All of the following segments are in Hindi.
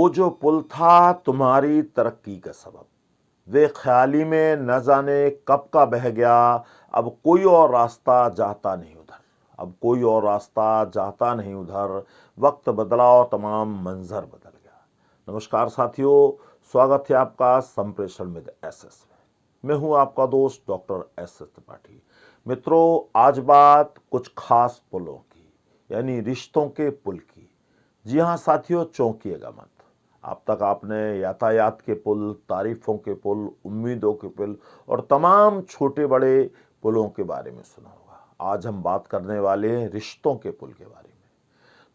वो जो पुल था तुम्हारी तरक्की का सबब, वे ख्याली में न जाने कब का बह गया। अब कोई और रास्ता जाता नहीं उधर, अब कोई और रास्ता जाता नहीं उधर। वक्त बदला और तमाम मंजर बदल गया। नमस्कार साथियों, स्वागत है आपका संप्रेषण विद एसएस में। मैं हूं आपका दोस्त डॉक्टर एसएस त्रिपाठी। मित्रों, आज बात कुछ खास पुलों की, यानी रिश्तों के पुल की। जी हाँ साथियों, चौंकिएगा मत। अब तक आपने यातायात के पुल, तारीफों के पुल, उम्मीदों के पुल और तमाम छोटे बड़े पुलों के बारे में सुना होगा। आज हम बात करने वाले हैं रिश्तों के पुल के बारे में।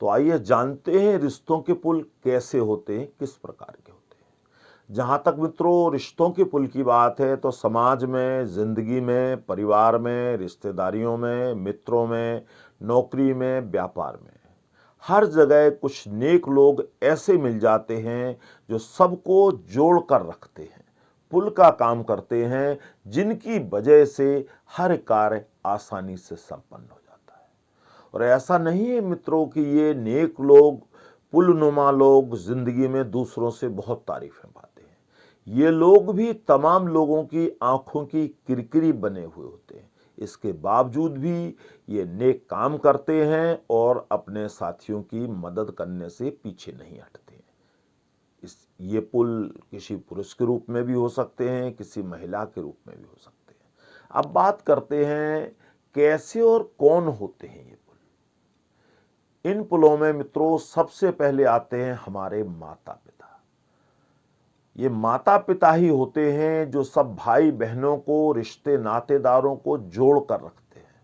तो आइए जानते हैं रिश्तों के पुल कैसे होते हैं, किस प्रकार के होते हैं। जहां तक मित्रों रिश्तों के पुल की बात है, तो समाज में, जिंदगी में, परिवार में, रिश्तेदारियों में, मित्रों में, नौकरी में, व्यापार में, हर जगह कुछ नेक लोग ऐसे मिल जाते हैं जो सबको जोड़ कर रखते हैं, पुल का काम करते हैं, जिनकी वजह से हर कार्य आसानी से संपन्न हो जाता है। और ऐसा नहीं है मित्रों कि ये नेक लोग, पुलनुमा लोग जिंदगी में दूसरों से बहुत तारीफें पाते हैं। ये लोग भी तमाम लोगों की आंखों की किरकिरी बने हुए होते हैं। इसके बावजूद भी ये नेक काम करते हैं और अपने साथियों की मदद करने से पीछे नहीं हटते हैं। ये पुल किसी पुरुष के रूप में भी हो सकते हैं, किसी महिला के रूप में भी हो सकते हैं। अब बात करते हैं कैसे और कौन होते हैं ये पुल। इन पुलों में मित्रों सबसे पहले आते हैं हमारे माता पिता। ये माता पिता ही होते हैं जो सब भाई बहनों को, रिश्ते नातेदारों को जोड़ कर रखते हैं।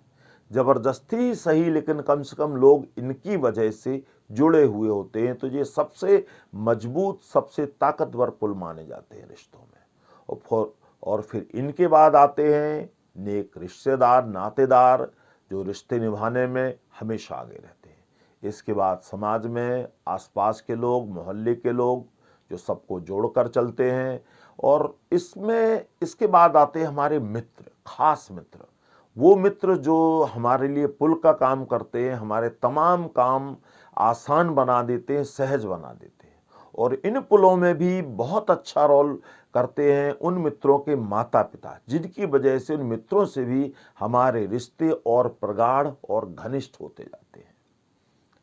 जबरदस्ती ही सही, लेकिन कम से कम लोग इनकी वजह से जुड़े हुए होते हैं। तो ये सबसे मजबूत, सबसे ताकतवर पुल माने जाते हैं रिश्तों में। और फिर इनके बाद आते हैं नेक रिश्तेदार, नातेदार, जो रिश्ते निभाने में हमेशा आगे रहते हैं। इसके बाद समाज में आसपास के लोग, मोहल्ले के लोग, जो सबको जोड़कर चलते हैं। और इसके बाद आते हैं हमारे मित्र, खास मित्र। वो मित्र जो हमारे लिए पुल का काम करते हैं, हमारे तमाम काम आसान बना देते हैं, सहज बना देते हैं। और इन पुलों में भी बहुत अच्छा रोल करते हैं उन मित्रों के माता पिता, जिनकी वजह से उन मित्रों से भी हमारे रिश्ते और प्रगाढ़ और घनिष्ठ होते जाते हैं।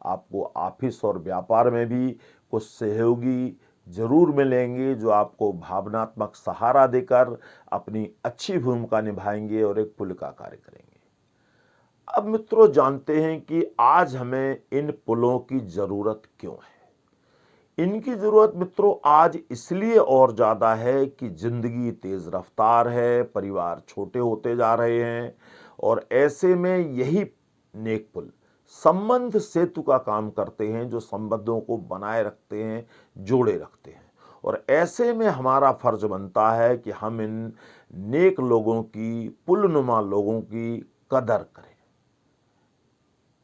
आपको ऑफिस और व्यापार में भी कुछ सहयोगी जरूर मिलेंगे जो आपको भावनात्मक सहारा देकर अपनी अच्छी भूमिका निभाएंगे और एक पुल का कार्य करेंगे। अब मित्रों जानते हैं कि आज हमें इन पुलों की जरूरत क्यों है। इनकी जरूरत मित्रों आज इसलिए और ज्यादा है कि जिंदगी तेज रफ्तार है, परिवार छोटे होते जा रहे हैं, और ऐसे में यही नेक पुल संबंध सेतु का काम करते हैं, जो संबंधों को बनाए रखते हैं, जोड़े रखते हैं। और ऐसे में हमारा फर्ज बनता है कि हम इन नेक लोगों की, पुलनुमा लोगों की कदर करें,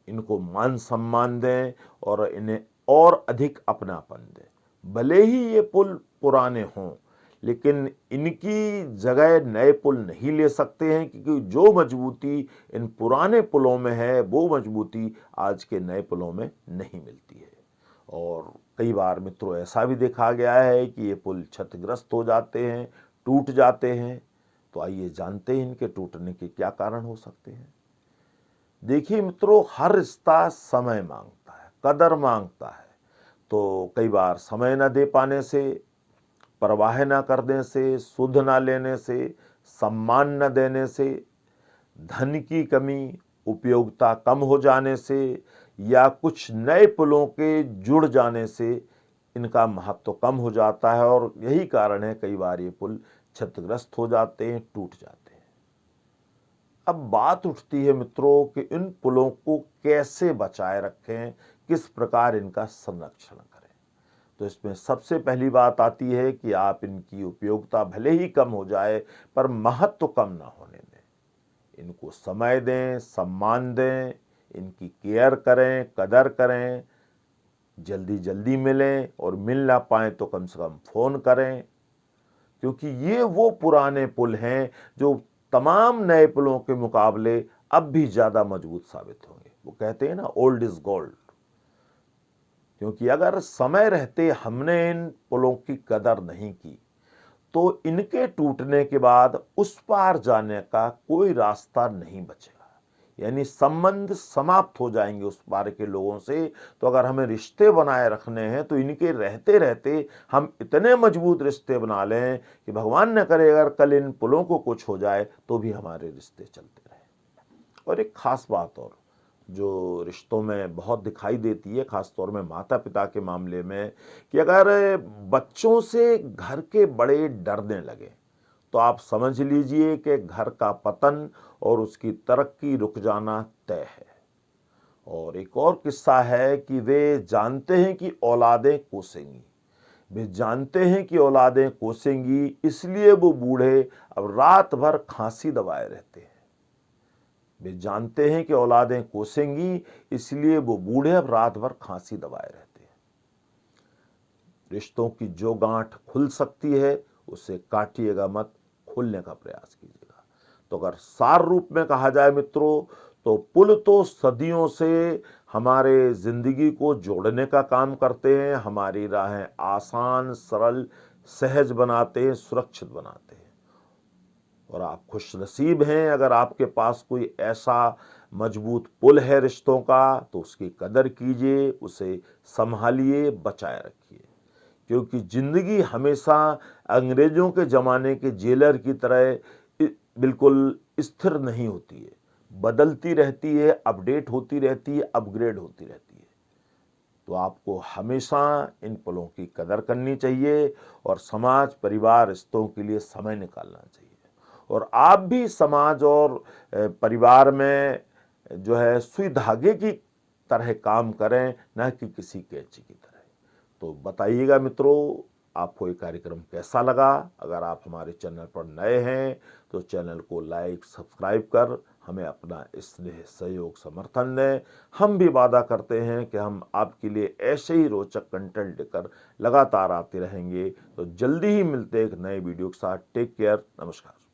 इनको मान सम्मान दें और इन्हें और अधिक अपनापन दें। भले ही ये पुल पुराने हों, लेकिन इनकी जगह नए पुल नहीं ले सकते हैं, क्योंकि जो मजबूती इन पुराने पुलों में है, वो मजबूती आज के नए पुलों में नहीं मिलती है। और कई बार मित्रों ऐसा भी देखा गया है कि ये पुल क्षतिग्रस्त हो जाते हैं, टूट जाते हैं। तो आइए जानते हैं इनके टूटने के क्या कारण हो सकते हैं। देखिए मित्रों, हर रिश्ता समय मांगता है, कदर मांगता है। तो कई बार समय न दे पाने से, परवाह न करने से, सुध न लेने से, सम्मान न देने से, धन की कमी, उपयोगिता कम हो जाने से, या कुछ नए पुलों के जुड़ जाने से इनका महत्व कम हो जाता है। और यही कारण है कई बार ये पुल क्षतिग्रस्त हो जाते हैं, टूट जाते हैं। अब बात उठती है मित्रों कि इन पुलों को कैसे बचाए रखें, किस प्रकार इनका संरक्षण करें। तो इसमें सबसे पहली बात आती है कि आप इनकी उपयोगिता भले ही कम हो जाए, पर महत्व कम ना होने दें। इनको समय दें, सम्मान दें, इनकी केयर करें, कदर करें। जल्दी जल्दी मिलें, और मिल ना पाए तो कम से कम फोन करें, क्योंकि ये वो पुराने पुल हैं जो तमाम नए पुलों के मुकाबले अब भी ज्यादा मजबूत साबित होंगे। वो कहते हैं ना, ओल्ड इज गोल्ड। क्योंकि अगर समय रहते हमने इन पुलों की कदर नहीं की तो इनके टूटने के बाद उस पार जाने का कोई रास्ता नहीं बचेगा, यानी संबंध समाप्त हो जाएंगे उस पार के लोगों से। तो अगर हमें रिश्ते बनाए रखने हैं तो इनके रहते रहते हम इतने मजबूत रिश्ते बना लें कि भगवान न करे अगर कल इन पुलों को कुछ हो जाए तो भी हमारे रिश्ते चलते रहें। और एक खास बात और जो रिश्तों में बहुत दिखाई देती है, खास तौर में माता पिता के मामले में, कि अगर बच्चों से घर के बड़े डरने लगे तो आप समझ लीजिए कि घर का पतन और उसकी तरक्की रुक जाना तय है। और एक और किस्सा है कि वे जानते हैं कि औलादें कोसेंगी, वे जानते हैं कि औलादें कोसेंगी, इसलिए वो बूढ़े अब रात भर खांसी दबाए रहते हैं। वे जानते हैं कि औलादें कोसेंगी, इसलिए वो बूढ़े अब रात भर खांसी दबाए रहते हैं। रिश्तों की जो गांठ खुल सकती है उसे काटिएगा मत, खोलने का प्रयास कीजिएगा। तो अगर सार रूप में कहा जाए मित्रों, तो पुल तो सदियों से हमारे जिंदगी को जोड़ने का काम करते हैं, हमारी राहें आसान, सरल, सहज बनाते हैं, सुरक्षित बनाते हैं। और आप खुश नसीब हैं अगर आपके पास कोई ऐसा मजबूत पुल है रिश्तों का, तो उसकी कदर कीजिए, उसे संभालिए, बचाए रखिए। क्योंकि जिंदगी हमेशा अंग्रेजों के जमाने के जेलर की तरह बिल्कुल स्थिर नहीं होती है, बदलती रहती है, अपडेट होती रहती है, अपग्रेड होती रहती है। तो आपको हमेशा इन पलों की कदर करनी चाहिए और समाज, परिवार, रिश्तों के लिए समय निकालना चाहिए। और आप भी समाज और परिवार में जो है सुई धागे की तरह काम करें, न कि किसी कैंची की तरह। तो बताइएगा मित्रों, आपको ये कार्यक्रम कैसा लगा। अगर आप हमारे चैनल पर नए हैं तो चैनल को लाइक, सब्सक्राइब कर हमें अपना स्नेह, सहयोग, समर्थन दें। हम भी वादा करते हैं कि हम आपके लिए ऐसे ही रोचक कंटेंट लेकर लगातार आते रहेंगे। तो जल्दी ही मिलते हैं एक नए वीडियो के साथ। टेक केयर, नमस्कार।